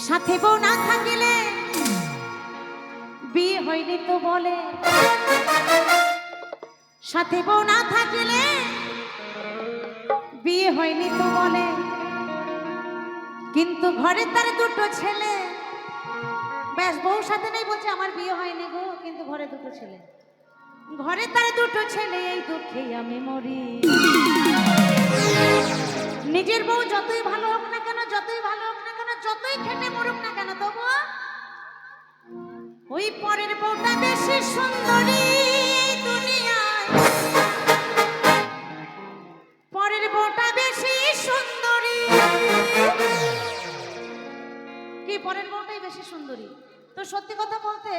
সাথে বউ না থাকিলে বিয়ে হয়নি তো বলে, সাথে বউ না থাকিলে বিয়ে হয়নি তো বলে, কিন্তু ঘরে তার দুটো ছেলে। ব্যাস, বউ সাথে নেই বলছে আমার বিয়ে হয়নি গো, কিন্তু ঘরে দুটো ছেলে, ঘরে তার দুটো ছেলে, এই দুঃখে আমি মরি। নিজের বউ যতই ভালো হোক না কেন, যতই ভালো হোক না কেন, যতই খেটে মরুক না কেন, তবু ওই পরের বউটা বেশি সুন্দরী দুনিয়ায়, পরের বউটা বেশি সুন্দরী। কি পরের বউটাই বেশি সুন্দরী? তো সত্যি কথা বলতে,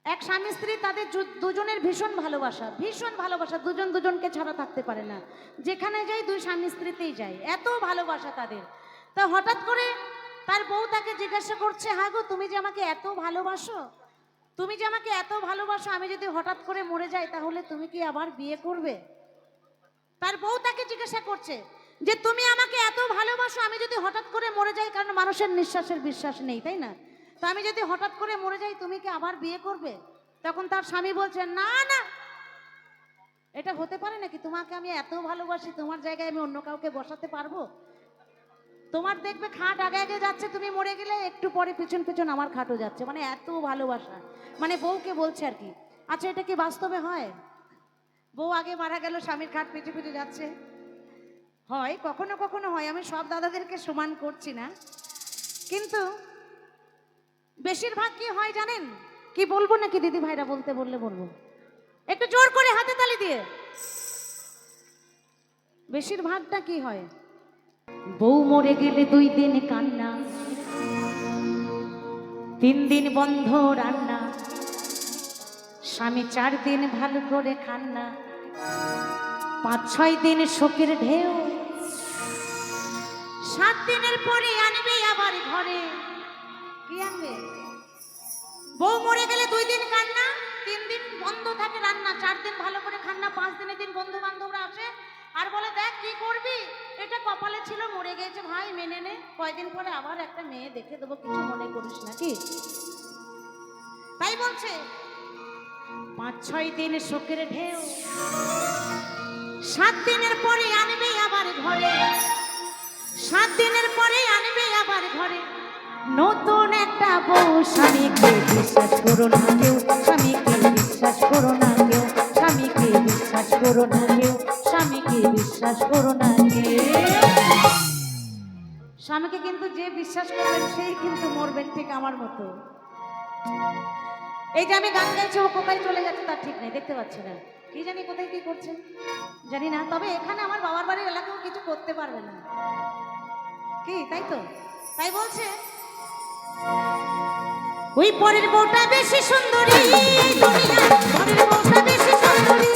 এক স্বামী স্ত্রী তাদের দুজনের ভীষণ ভালোবাসা, ভীষণ ভালোবাসা, দুজন দুজনকে ছাড়া থাকতে পারে না। যেখানে যাই দুই স্বামী স্ত্রীতেই যায়, এত ভালোবাসা তাদের। তা হঠাৎ করে তার বউ তাকে জিজ্ঞাসা করছে, হ্যাঁ গো তুমি যে আমাকে এত ভালোবাসো, তুমি যে আমাকে এত ভালোবাসো, আমি যদি হঠাৎ করে মরে যাই তাহলে তুমি কি আবার বিয়ে করবে? তার বউ তাকে জিজ্ঞাসা করছে যে তুমি আমাকে এত ভালোবাসো, আমি যদি হঠাৎ করে মরে যাই, কারণ মানুষের নিঃশ্বাসের বিশ্বাস নেই, তাই না? তো আমি যদি হঠাৎ করে মরে যাই, তুমি কি আবার বিয়ে করবে? তখন তার স্বামী বলছে, না না, এটা হতে পারে নাকি? তোমাকে আমি এত ভালোবাসি, তোমার জায়গায় আমি অন্য কাউকে বসাতে পারবো? তোমার দেখবে খাট আগে আগে যাচ্ছে, তুমি মরে গেলে একটু পরে পিছন পিছন আমার খাটও যাচ্ছে, মানে এত ভালোবাসা। মানে বউকে বলছে আর কি। আচ্ছা, এটা কি বাস্তবে হয়? বউ আগে মারা গেল, স্বামীর খাট পিছু পিছু যাচ্ছে? হয়, কখনো কখনো হয়। আমি সব দাদাদেরকে সমান করছি না, কিন্তু বেশিরভাগ কি হয় জানেন? কি বলবো নাকি দিদি ভাইরা? বলতে বললে বলবো, একটু জোর করে হাতে তালি দিয়ে। বেশিরভাগটা কি হয়? বউ মরে গেলে 2 দিন কান্না, 3 দিন বন্ধ রান্না, স্বামী 4 দিন ভালো করে খান্না, 5-6 দিন শোকের ঢেউ, 7 দিনের পরে আনবে আবার ঘরে। কি আনবে? বউ মরে গেলে 2 দিন কান্না, 3 দিন বন্ধ থাকে রান্না, 4 দিন ভালো করে খান্না, 5 দিনের দিন বন্ধু বান্ধবরা আসে আর বলে, দেখ কি করবি, এটা কপালে ছিল, মরে গেছে ভাই, মেনে নে, কয়দিন পরে আবার একটা মেয়ে দেখে দেবো, কিছু মনে করিস নাকি। তাই বলছে 5-6 দিন শোকের ঢেউ, 7 দিনের পরে আনবে আবার ঘরে, 7 দিনের পরে আনবে আবার ঘরে নতুন একটা বউ। স্বামীকে বিশ্বাস করো না কেউ, স্বামীকে বিশ্বাস করো না কেউ, স্বামীকে বিশ্বাস করো না কেউ, স্বামীকে বিশ্বাস করো না কেউ। স্বামীকে কিন্তু যে বিশ্বাস করবেন সেই কিন্তু মরবেন, ঠিক আমার মতো। এই যে আমি গান গাইছি, ও কোথায় চলে যাচ্ছে তার ঠিক নেই, দেখতে পাচ্ছি না, কি জানি কোথায় কি করছে জানি না। তবে এখানে আমার বাবার বাড়ির এলাকাও কিছু করতে পারবে না, কি তাই তো? তাই বলছে ওই পরের বউটা বেশি সুন্দরী দুনিয়ায়, পরের বউটা বেশি সুন্দরী,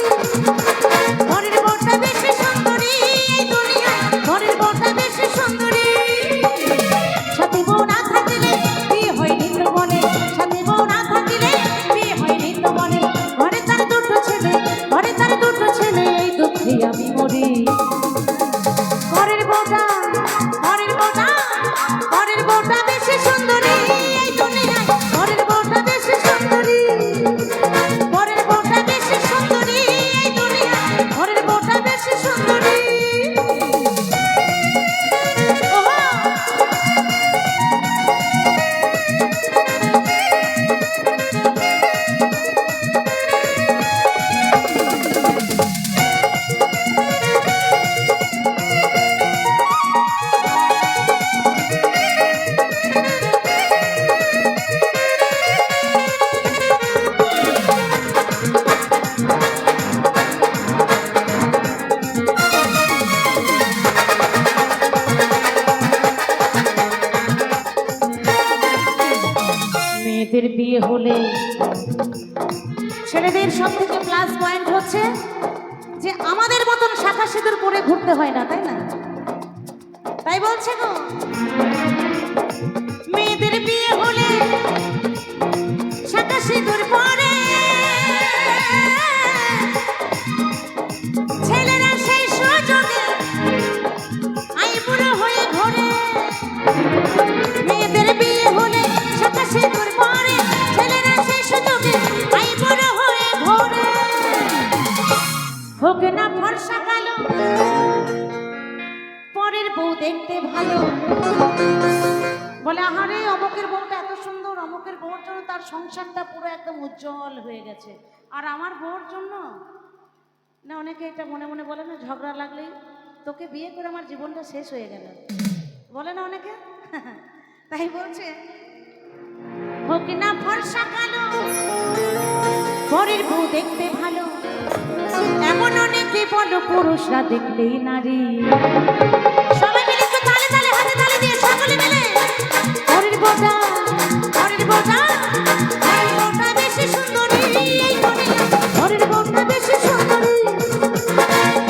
পরের বউটা বেশি সুন্দরী দুনিয়ায়, পরের বউটা বেশি সুন্দরী। সাথে বউ না থাকিলে বিয়ে হয়নি তো বলে, সাথে বউ না থাকিলে বিয়ে হয়নি তো বলে, ঘরে তার দুটো ছেলে, ঘরে তার দুটো ছেলে, এই দুঃখে আমি মরি। পরের বউটা, পরের বউটা, পরের বউটা বেশি সুন্দরী এই দুনিয়ায়, পরের বউটা বেশি সুন্দরী, পরের বউটা বেশি সুন্দরী এই দুনিয়ায়, পরের বউটা বেশি সুন্দরী। মেয়েদের বিয়ে হলে ছেলেদের সব থেকে প্লাস পয়েন্ট হচ্ছে যে আমাদের মতন শাখা সিঁদুর পরে ঘুরতে হয় না, তাই না? তাই বলছে গো, মেয়েদের বিয়ে হলে শাখা সিঁদুর পরে ছেলেরা সেই সুযোগে আইবুড়ো হয়ে ঘরে। মেয়েদের অমুকের বউর জন্য তার সংসারটা পুরো একদম উজ্জ্বল হয়ে গেছে, আর আমার বউর জন্য না, অনেকে এটা মনে মনে বলে না, ঝগড়া লাগলেই তোকে বিয়ে করে আমার জীবনটা শেষ হয়ে গেল, বলে না অনেকে। তাই বলছে, হোক না ফর্সা কালো, পরের বউ দেখতে ভালো, এমন অনেকে বলো পুরুষরা দেখলেই নারী। সবাই মিলে একটু তালে তালে হাতে তালে দিয়ে সকলে মিলে পরের বউটা, পরের বউটা, পরের বউটা বেশি সুন্দরী এই দুনিয়া, পরের বউটা বেশি সুন্দরী,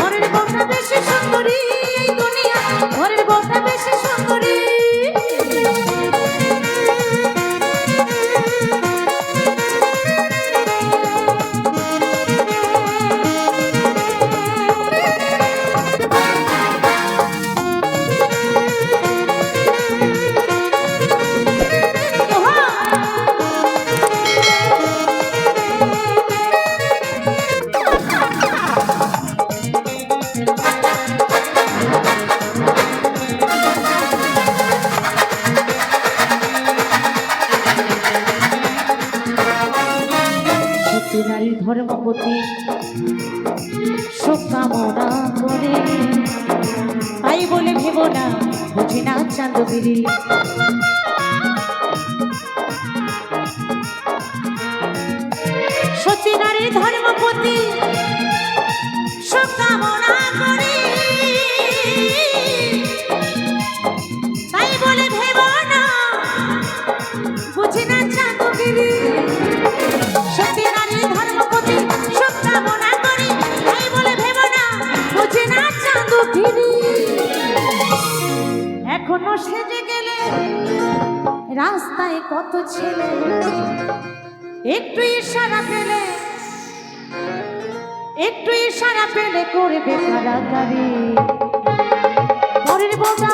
পরের বউটা বেশি সুন্দরী এই দুনিয়া, পরের বউটা বেশি সুন্দরী। নারীর ধর্মপতি সুখ কামনা করে, তাই বলে ভেব না বুঝি না চাঁদগিরি। সত্যি নারীর ধর্মপতি সুখ কামনা করে, তাই বলে ভেব না বুঝি না চাঁদগিরি। সত্যি নারীর ধর্মপতি সুখ কামনা করে, তাই বলে ভেব না বুঝি না চাঁদগিরি। এখনো সেজে গেলে রাস্তায় কত ছেলে, একটু ইশারা পেলে, একটু ইশারা পেলে করবে কারাগারি। পরের বউটা